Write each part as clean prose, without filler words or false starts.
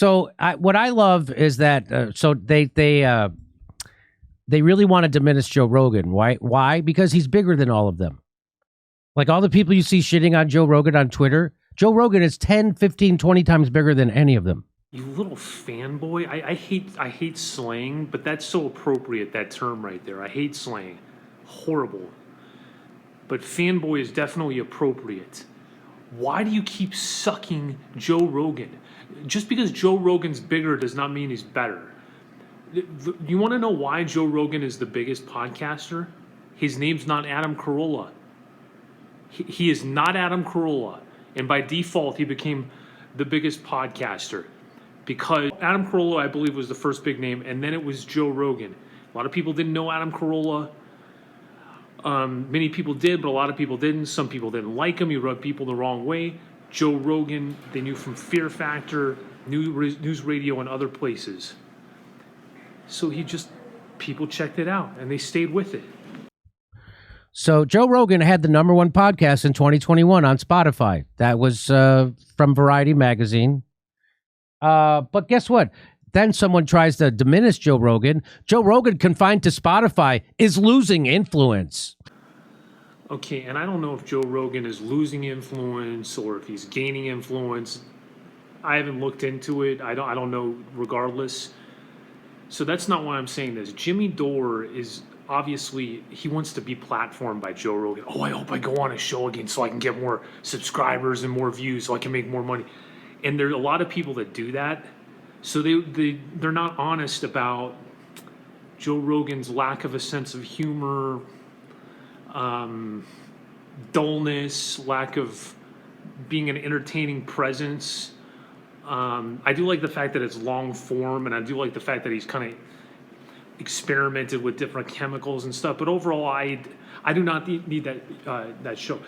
So what I love is that so they really want to diminish Joe Rogan. Why? Why? Because he's bigger than all of them. Like all the people you see shitting on Joe Rogan on Twitter, Joe Rogan is 10, 15, 20 times bigger than any of them. You little fanboy. I hate slang, but that's so appropriate, that term right there. I hate slang. Horrible. But fanboy is definitely appropriate. Why do you keep sucking Joe Rogan? Just because Joe Rogan's bigger does not mean he's better. You want to know why Joe Rogan is the biggest podcaster? His name's not Adam Carolla. He is not Adam Carolla. And by default, he became the biggest podcaster. Because Adam Carolla, I believe, was the first big name, and then it was Joe Rogan. A lot of people didn't know Adam Carolla. Many people did, but a lot of people didn't. Some people didn't like him. He rubbed people the wrong way. Joe Rogan, they knew from Fear Factor, News Radio, and other places. So people checked it out, and they stayed with it. So Joe Rogan had the #1 podcast in 2021 on Spotify. That was from Variety magazine. But guess what? Then someone tries to diminish Joe Rogan. Joe Rogan, confined to Spotify, is losing influence. Okay, and I don't know if Joe Rogan is losing influence or if he's gaining influence. I haven't looked into it. I don't know regardless. So that's not why I'm saying this. Jimmy Dore is obviously, he wants to be platformed by Joe Rogan. Oh, I hope I go on a show again so I can get more subscribers and more views so I can make more money. And there are a lot of people that do that. So they're not honest about Joe Rogan's lack of a sense of humor, dullness, lack of being an entertaining presence. I do like the fact that it's long form, and I do like the fact that he's kind of experimented with different chemicals and stuff. But overall, I do not need that show.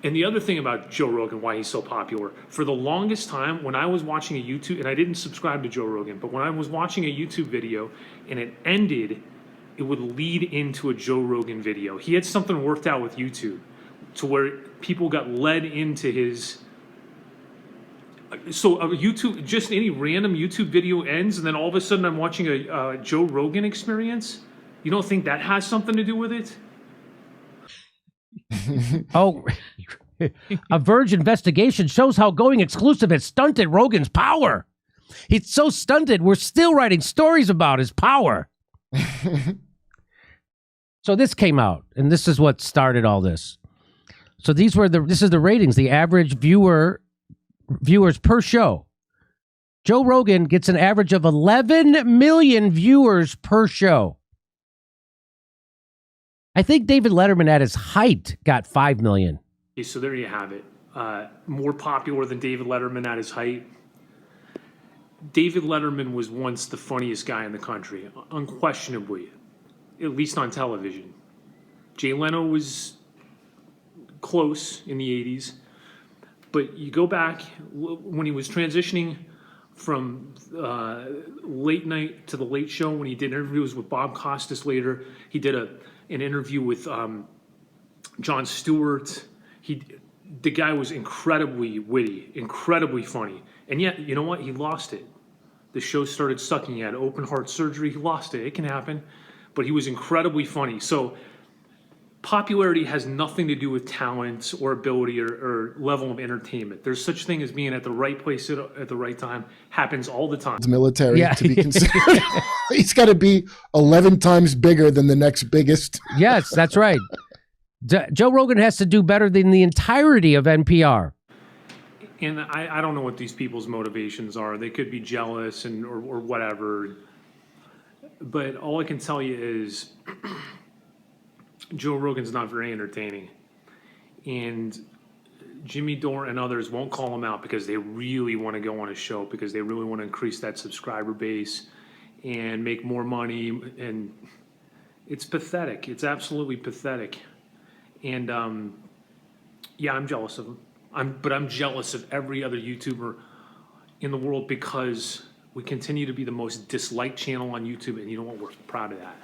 And the other thing about Joe Rogan, why he's so popular, for the longest time, when I was watching a YouTube, and I didn't subscribe to Joe Rogan, but when I was watching a YouTube video and it ended, it would lead into a Joe Rogan video. He had something worked out with YouTube to where people got led into his... So YouTube, just any random YouTube video ends, and then all of a sudden I'm watching a Joe Rogan experience? You don't think that has something to do with it? Oh, a Verge investigation shows how going exclusive has stunted Rogan's power. He's so stunted, we're still writing stories about his power. So this came out, and this is what started all this. So this is the ratings, the average viewers per show. Joe Rogan gets an average of 11 million viewers per show. I think David Letterman at his height got 5 million. Okay, so there you have it. More popular than David Letterman at his height. David Letterman was once the funniest guy in the country, unquestionably, at least on television. Jay Leno was close in the 80s. But you go back when he was transitioning from late night to the Late Show, when he did interviews with Bob Costas later. He did an interview with Jon Stewart. The guy was incredibly witty, incredibly funny. And yet, you know what? He lost it. The show started sucking. He had open heart surgery. He lost it. It can happen. But he was incredibly funny. So popularity has nothing to do with talent or ability or level of entertainment. There's such thing as being at the right place at the right time. Happens all the time. It's military to be considered. He's got to be 11 times bigger than the next biggest. Yes, that's right. Joe Rogan has to do better than the entirety of NPR. And I don't know what these people's motivations are. They could be jealous or whatever. But all I can tell you is Joe Rogan's not very entertaining. And Jimmy Dore and others won't call him out because they really want to go on a show, because they really want to increase that subscriber base and make more money. And it's pathetic. It's absolutely pathetic. And yeah, I'm jealous of him. But I'm jealous of every other YouTuber in the world, because we continue to be the most disliked channel on YouTube, and you know what? We're proud of that.